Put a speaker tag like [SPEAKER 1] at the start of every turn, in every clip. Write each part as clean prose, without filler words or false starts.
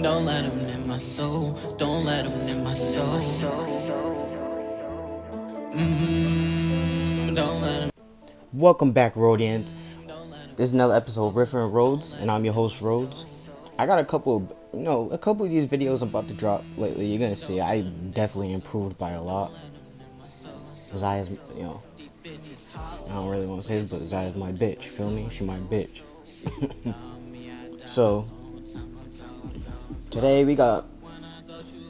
[SPEAKER 1] Don't let them in my soul. Don't let them in my soul. Don't let them.
[SPEAKER 2] Welcome back, Rodians. This is another episode of Riffin' Roads, and I'm your host, Rhodes. I got a couple of these videos I'm about to drop lately. You're gonna see I definitely improved by a lot. Xayah's, I don't really want to say this, but Xayah's my bitch. Feel me? She my bitch. So today we got.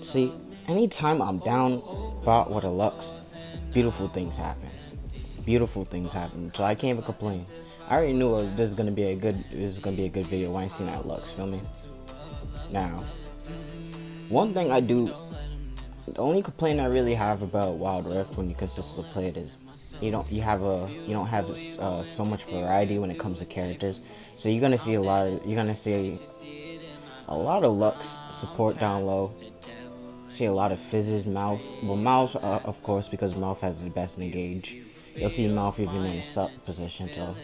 [SPEAKER 2] See, anytime I'm down bought with a Lux, beautiful things happen. Beautiful things happen. So I can't even complain. I already knew this is gonna be a good video when I seen that Lux. Feel me? Now, one thing I do, the only complaint I really have about WildRift when you consistently play it is you don't have so much variety when it comes to characters. So you're gonna see a lot of Lux support down low. See a lot of Fizz's mouth. Well, mouth of course, because mouth has the best engage. You'll see mouth even in a sub position. So,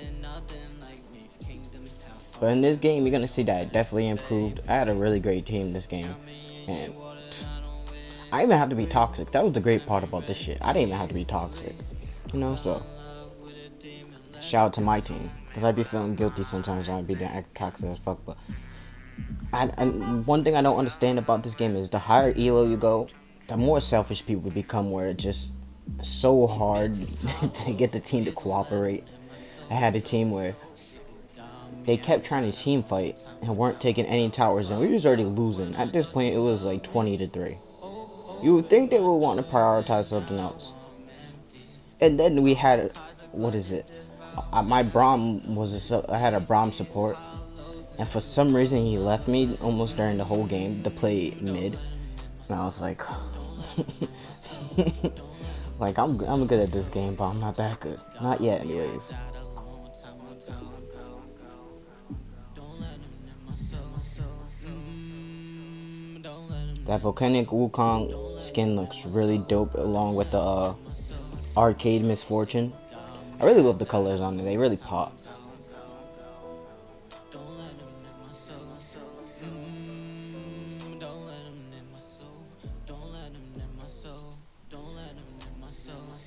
[SPEAKER 2] but in this game, you're gonna see that it definitely improved. I had a really great team this game, and I even have to be toxic. That was the great part about this shit. I didn't even have to be toxic, So shout out to my team, because I'd be feeling guilty sometimes. I'd be act toxic as fuck. But and one thing I don't understand about this game is the higher elo you go, the more selfish people become. Where it's just so hard to get the team to cooperate. I had a team where they kept trying to team fight and weren't taking any towers, and we was already losing. At this point, it was like 20-3. You would think they would want to prioritize something else. And then we had, what is it? My Braum I had a Braum support, and for some reason he left me almost during the whole game to play mid, and I was like, like I'm good at this game, but I'm not that good, not yet, anyways. That volcanic Wukong skin looks really dope, along with the arcade misfortune. I really love the colors on it; they really pop.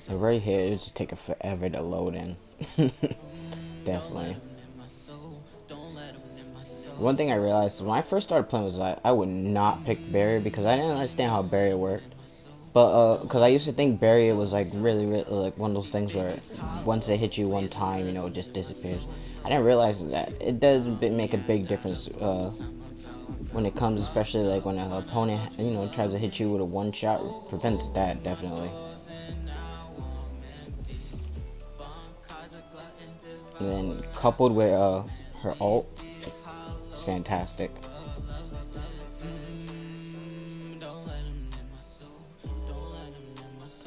[SPEAKER 2] And right here, it just take forever to load in. Definitely. One thing I realized when I first started playing was I would not pick barrier because I didn't understand how barrier worked. But because I used to think barrier was like really like one of those things where once they hit you one time, it just disappears. I didn't realize that it does make a big difference when it comes, especially like when an opponent tries to hit you with a one shot. Prevents that definitely. And then coupled with her ult, it's fantastic.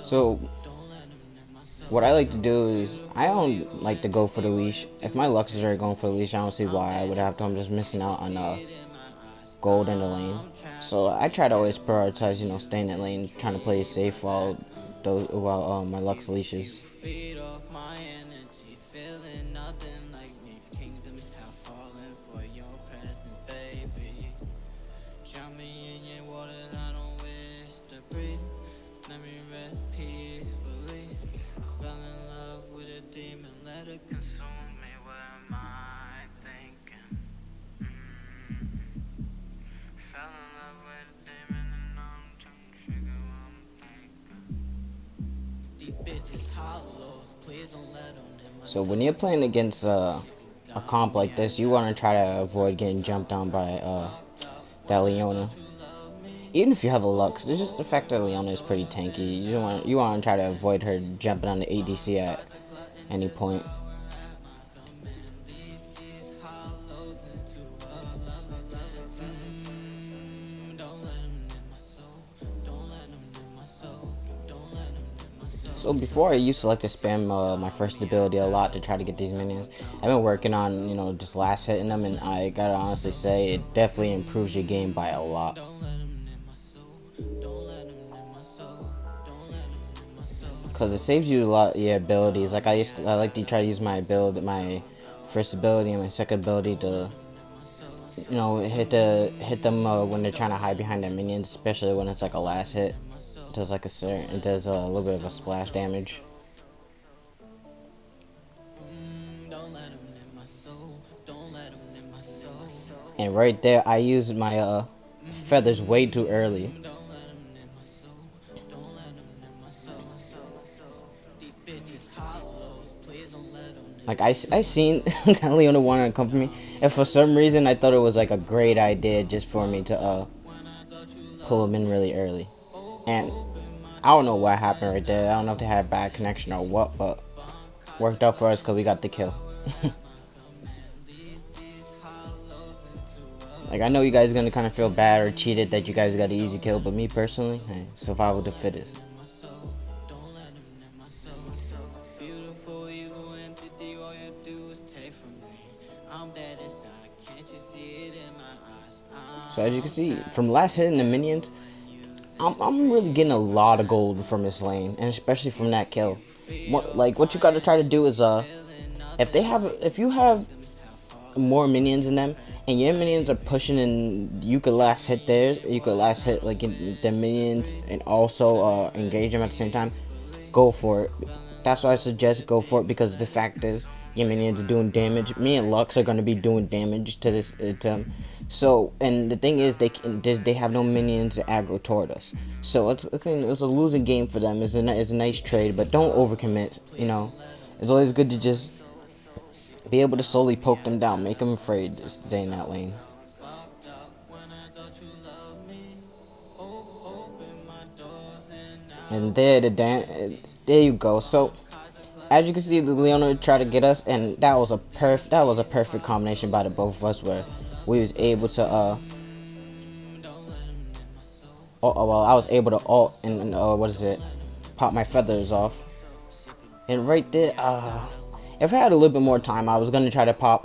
[SPEAKER 2] So what I like to do is I don't like to go for the leash. If my Luxes are going for the leash, I don't see why I would have to. I'm just missing out on gold in the lane. So I try to always prioritize, staying in lane, trying to play safe while my Lux leashes. So when you're playing against a comp like this, you want to try to avoid getting jumped on by that Leona. Even if you have a Lux, there's just the fact that Leona is pretty tanky. You want to try to avoid her jumping on the ADC at any point. So before I used to like to spam my first ability a lot to try to get these minions. I've been working on just last hitting them, and I gotta honestly say it definitely improves your game by a lot. Because it saves you a lot of your abilities. Like I like to try to use my first ability and my second ability to you know, hit them when they're trying to hide behind their minions, especially when it's like a last hit. It does like it does a little bit of a splash damage. And right there, I used my feathers way too early. Like I seen Leona wanted to come for me, and for some reason I thought it was like a great idea just for me to pull him in really early. And I don't know what happened right there. I don't know if they had bad connection or what, but worked out for us because we got the kill. Like, I know you guys are gonna kind of feel bad or cheated that you guys got an easy kill, but me personally, hey, survival of the fittest. So as you can see, from last hitting the minions, I'm really getting a lot of gold from this lane, and especially from that kill. What you gotta try to do is if you have more minions in them, and your minions are pushing and you could last hit there, you could last hit like in the minions and also engage them at the same time, go for it. That's why I suggest go for it, because the fact is your minions are doing damage. Me and Lux are going to be doing damage to this so, and the thing is they have no minions to aggro toward us, so it's a losing game for them. It's a nice trade, but don't overcommit. You know, it's always good to just be able to slowly poke them down, make them afraid to stay in that lane. And there you go. So as you can see, the Leona tried to get us, and that was a perfect combination by the both of us, where we was able to I was able to ult and pop my feathers off. And right there, if I had a little bit more time, I was gonna try to pop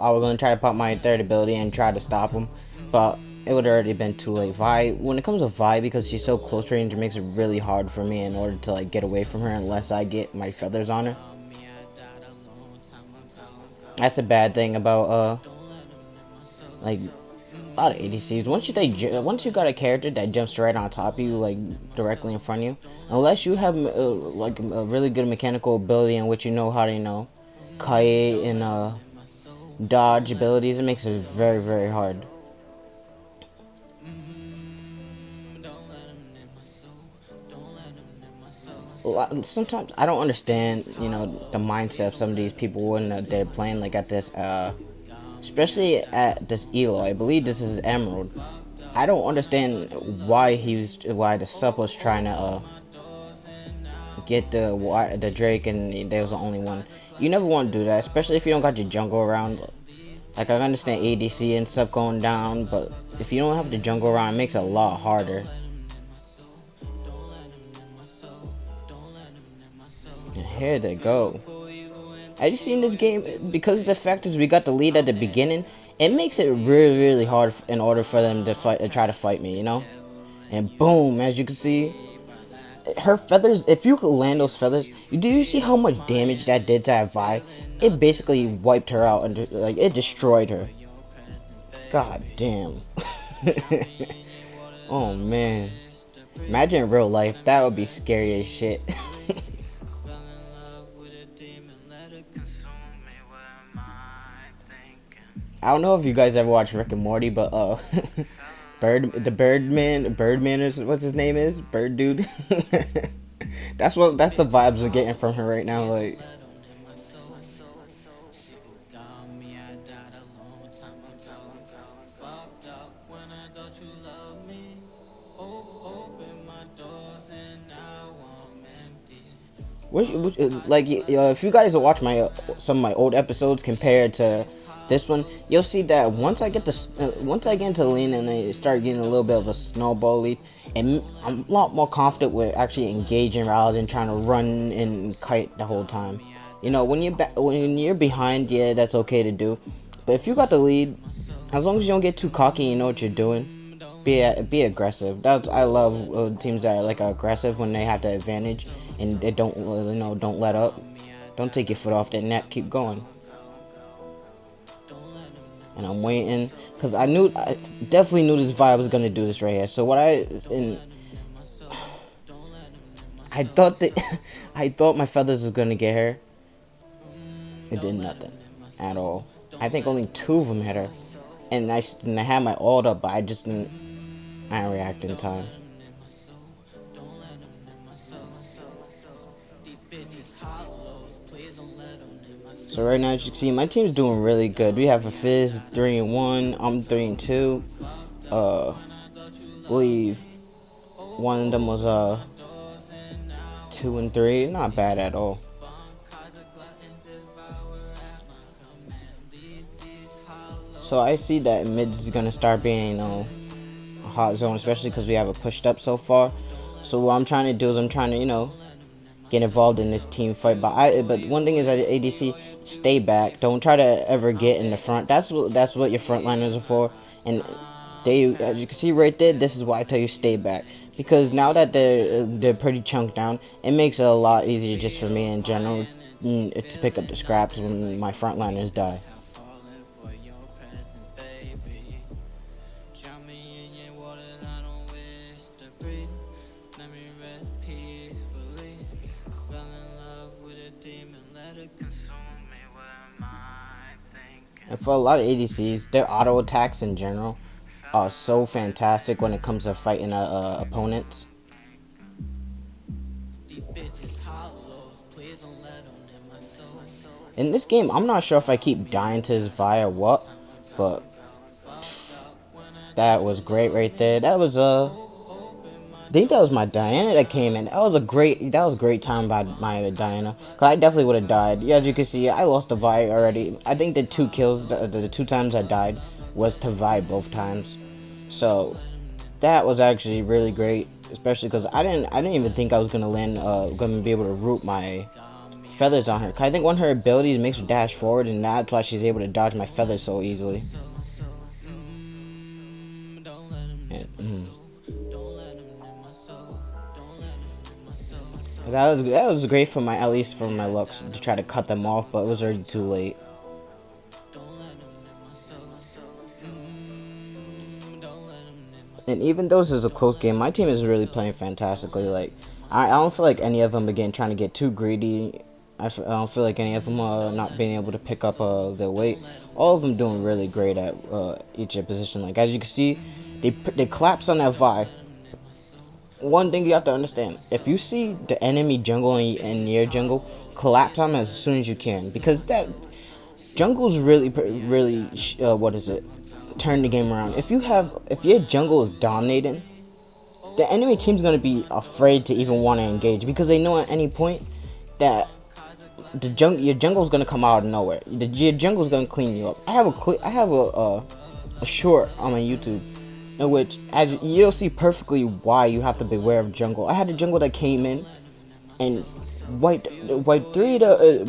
[SPEAKER 2] my third ability and try to stop him, but it would already been too late. When it comes to Vi, because she's so close range, it makes it really hard for me in order to like get away from her unless I get my feathers on her. That's a bad thing about like a lot of ADCs. Once you got a character that jumps right on top of you, like directly in front of you, unless you have like a really good mechanical ability in which you know how to kite and dodge abilities, it makes it very, very hard. Sometimes I don't understand, the mindset of some of these people when they're playing like at this, especially at this Elo. I believe this is Emerald. I don't understand why the sub was trying to get the Drake and there was the only one. You never want to do that, especially if you don't got your jungle around. Like, I understand ADC and stuff going down, but if you don't have the jungle around, it makes it a lot harder. And here they go. As you see in this game, because of the fact is we got the lead at the beginning, it makes it really, really hard in order for them to try to fight me, And boom, as you can see, her feathers, if you could land those feathers, do you see how much damage that did to that Vi? It basically wiped her out, and like, it destroyed her. God damn. Oh man. Imagine in real life, that would be scary as shit. I don't know if you guys ever watched Rick and Morty, but Birdman is what's his name is? Bird dude. that's the vibes we're getting from her right now, like. If you guys watch some of my old episodes compared to this one, you'll see that once I get into the lane and I start getting a little bit of a snowball lead, and I'm a lot more confident with actually engaging rather than trying to run and kite the whole time. When you're behind, yeah, that's okay to do, but if you got the lead, as long as you don't get too cocky, you know what you're doing. Be aggressive. I love teams that are like aggressive when they have the advantage and they don't let up. Don't take your foot off that net. Keep going. and I'm waiting because I definitely knew this vibe was gonna do this right here. So I thought that I thought my feathers was gonna get her. It did nothing at all. I think only 2 of them hit her, and I had my ult up, but I didn't react in time. So right now, as you can see, my team's doing really good. We have a Fizz 3-1. I'm 3-2. Believe one of them was 2-3. Not bad at all. So I see that mid is gonna start being a hot zone, especially because we have it pushed up so far. So what I'm trying to do is I'm trying to get involved in this team fight. But one thing is that ADC, stay back. Don't try to ever get in the front. That's what your frontliners are for. And as you can see right there, this is why I tell you stay back. Because now that they're pretty chunked down, it makes it a lot easier just for me in general to pick up the scraps when my frontliners die. And for a lot of ADCs, their auto attacks in general are so fantastic when it comes to fighting opponents. In this game, I'm not sure if I keep dying to this Xayah or what, but that was great right there. That was I think that was my Diana that came in. That was a great time by my Diana. Cause I definitely would have died. Yeah, as you can see, I lost the Vi already. I think the 2 kills, the 2 times I died, was to Vi both times. So that was actually really great, especially because I didn't even think I was gonna be able to root my feathers on her. Cause I think one of her abilities makes her dash forward, and that's why she's able to dodge my feathers so easily. That was great for at least for my looks to try to cut them off, but it was already too late. And even though this is a close game, my team is really playing fantastically. Like I don't feel like any of them again trying to get too greedy. I don't feel like any of them are not being able to pick up their weight. All of them doing really great at each position. Like as you can see, they collapse on that Vi. One thing you have to understand: if you see the enemy jungle in your jungle, collapse on them as soon as you can, because that jungle's really turn the game around. If your jungle is dominating, the enemy team's gonna be afraid to even want to engage because they know at any point that your jungle's gonna come out of nowhere. Your jungle's gonna clean you up. I have a short on my YouTube in which you'll see perfectly why you have to beware of jungle. I had a jungle that came in and wiped 3 to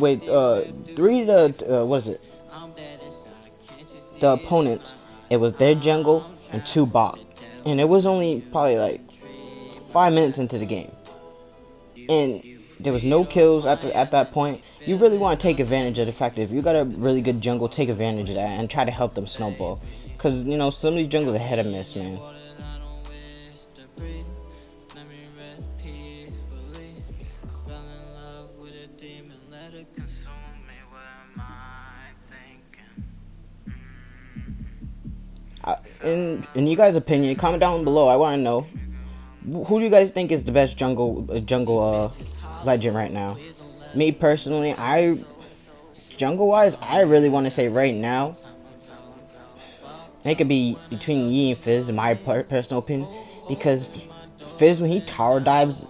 [SPEAKER 2] what is it? The opponents. It was their jungle and 2 bot, and it was only probably like 5 minutes into the game, and there was no kills at that point. You really want to take advantage of the fact that if you got a really good jungle, take advantage of that and try to help them snowball. Because, some of these jungles are hit or miss, man. In you guys' opinion, comment down below. I want to know, who do you guys think is the best jungle legend right now? Me personally, jungle wise, I really want to say right now, it could be between Yi and Fizz, in my personal opinion, because Fizz, when he tower dives,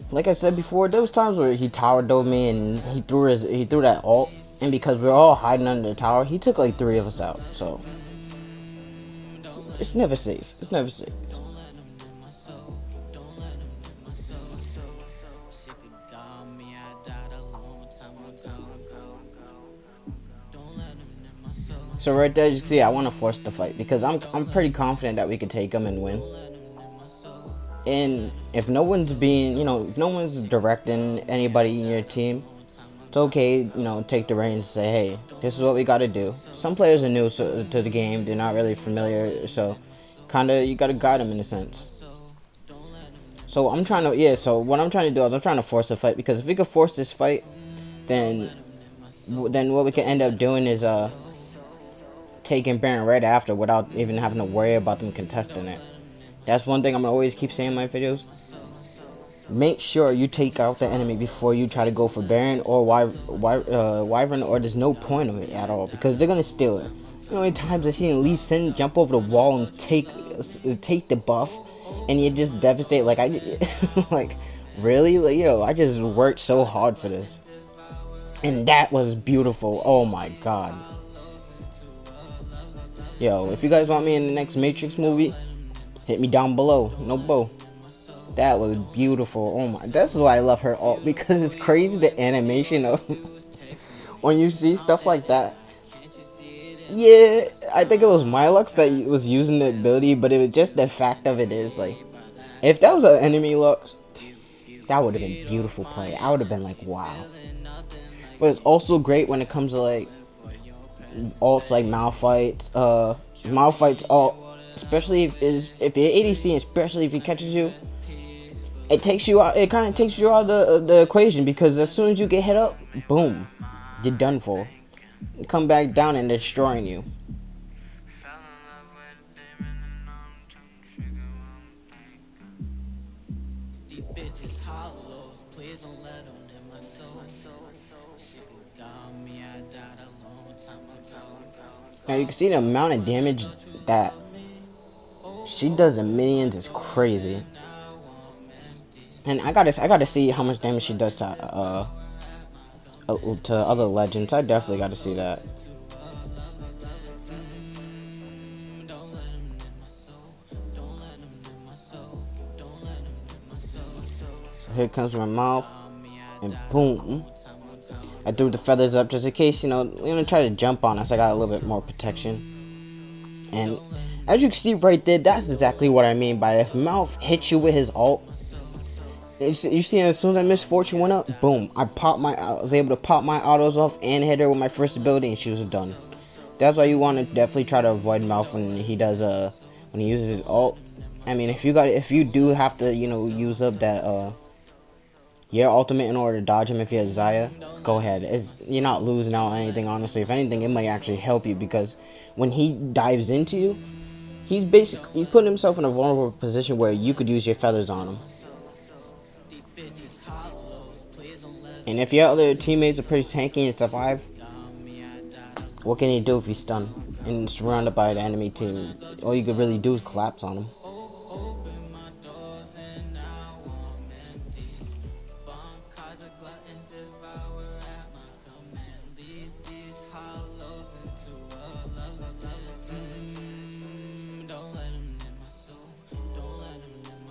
[SPEAKER 2] like I said before, there was times where he tower dove me and he threw that ult, and because we are all hiding under the tower, he took like 3 of us out. So it's never safe. It's never safe. So right there, you can see I want to force the fight because I'm pretty confident that we could take them and win. And if no one's if no one's directing anybody in your team it's okay, you know, take the reins and say, hey, this is what we got to do. Some players are new to the game; they're not really familiar, so kind of you got to guide them in a sense. So I'm trying to, yeah. So what I'm trying to do is I'm trying to force a fight, because if we could force this fight, then what we can end up doing is taking Baron right after without even having to worry about them contesting it. That's one thing I'm gonna always keep saying in my videos. Make sure you take out the enemy before you try to go for Baron or Wyvern, or there's no point of it at all, because they're gonna steal it. You know how many times I've seen Lee Sin jump over the wall and take the buff, and you just devastate. Like like really, like, yo, I just worked so hard for this, and that was beautiful. Oh my god, yo, if you guys want me in the next Matrix movie, hit me down below. No bow. That was beautiful. Oh my, that's why I love her ult, because it's crazy the animation of when you see stuff like that. Yeah, I think it was Mylux that was using the ability, but it was just the fact of it is like, if that was an enemy Lux, that would have been beautiful play. I would have been like, wow. But it's also great when it comes to like ults like Malphite's ult, especially if you're ADC, especially if he catches you. It takes you out. It kind of takes you out of the equation, because as soon as you get hit up, boom, you're done for. You come back down and destroying you. Now you can see the amount of damage that she does to minions is crazy. And I gotta see how much damage she does to other legends. I definitely gotta see that. So here comes my mouth, and boom, I threw the feathers up just in case, you know, you're gonna try to jump on us. I got a little bit more protection. And as you can see right there, that's exactly what I mean by if Mouth hits you with his ult. You see, as soon as that Miss Fortune went up, boom, I was able to pop my autos off and hit her with my first ability, and she was done. That's why you want to definitely try to avoid Mouth when he does when he uses his ult. I mean, if you do have to, you know, use up that your ultimate in order to dodge him if you have Xayah, go ahead. You're not losing out on anything, honestly. If anything, it might actually help you, because when he dives into you, he's putting himself in a vulnerable position where you could use your feathers on him. And if your other teammates are pretty tanky and survive, what can he do if he's stunned and surrounded by the enemy team? All you could really do is collapse on him.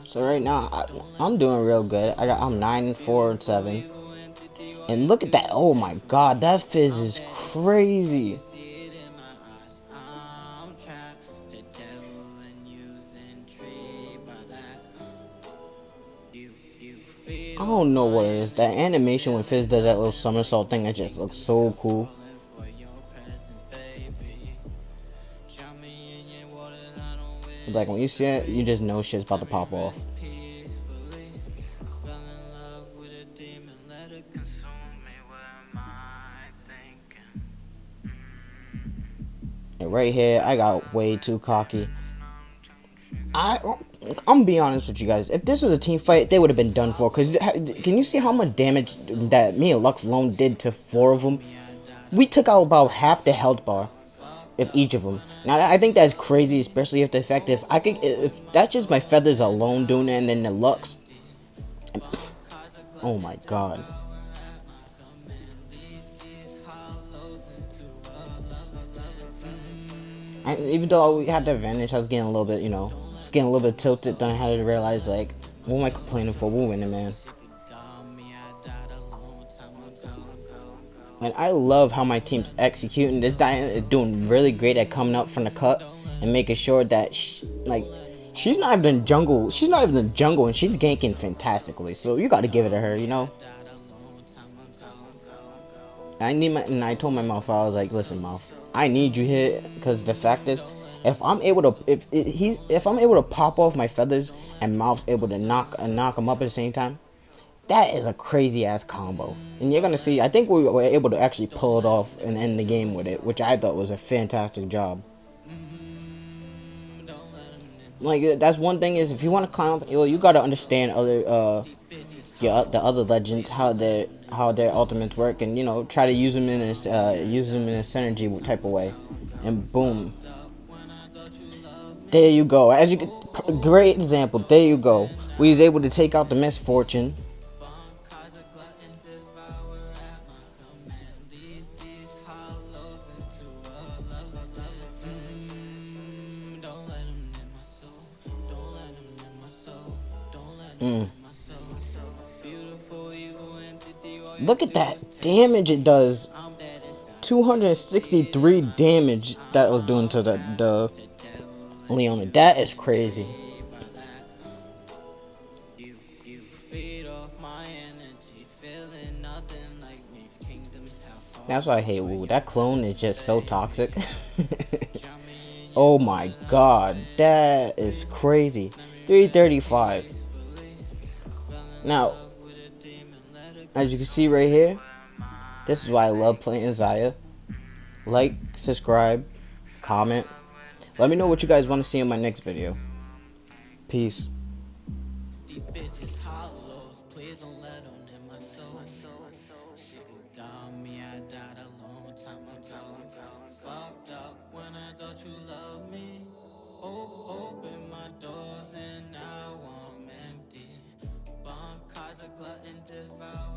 [SPEAKER 2] So right now, I'm doing real good. I'm 9-4-7. And look at that. Oh my god, that Fizz is crazy. I don't know what it is. That animation when Fizz does that little somersault thing, that just looks so cool. Like when you see it, you just know shit's about to pop off. And right here, I got way too cocky. I'm gonna be honest with you guys. If this was a team fight, they would have been done for. Cause can you see how much damage that me and Lux alone did to 4 of them? We took out about half the health bar of each of them. Now I think that's crazy, especially if the fact if that's just my feathers alone doing it, and then the Lux. Oh my god. Even though we had the advantage, I was getting a little bit, you know, getting a little bit tilted. Then I had to realize, like, what am I complaining for? We're winning, man. And I love how my team's executing. This guy is doing really great at coming up from the cut and making sure that, she's not even in jungle. She's not even in the jungle, and she's ganking fantastically. So you got to give it to her, you know. And I told my mouth, I was like, listen, mouth, I need you here because the fact is, if I'm able to, if I'm able to pop off my feathers and mouth's able to knock him up at the same time, that is a crazy ass combo. And you're gonna see, I think we were able to actually pull it off and end the game with it, which I thought was a fantastic job. Like that's one thing is if you want to climb up, you gotta understand other yeah, the other legends how their ultimates work, and try to use them in a synergy type of way, and boom, there you go. As you can, great example. There you go. We was able to take out the misfortune. Look at that damage it does. 263 damage that was doing to the Leona. That is crazy. That's why I hate Wu. That clone is just so toxic. Oh my god, that is crazy. 335. Now, as you can see right here, this is why I love playing Xayah. Like, subscribe, comment. Let me know what you guys want to see in my next video. Peace. These bitches hollows, please don't let them in my soul. She got me, I died a long time ago. Fucked up when I thought you loved me. Open my doors and now I'm empty. Bomb cause a glutton devour.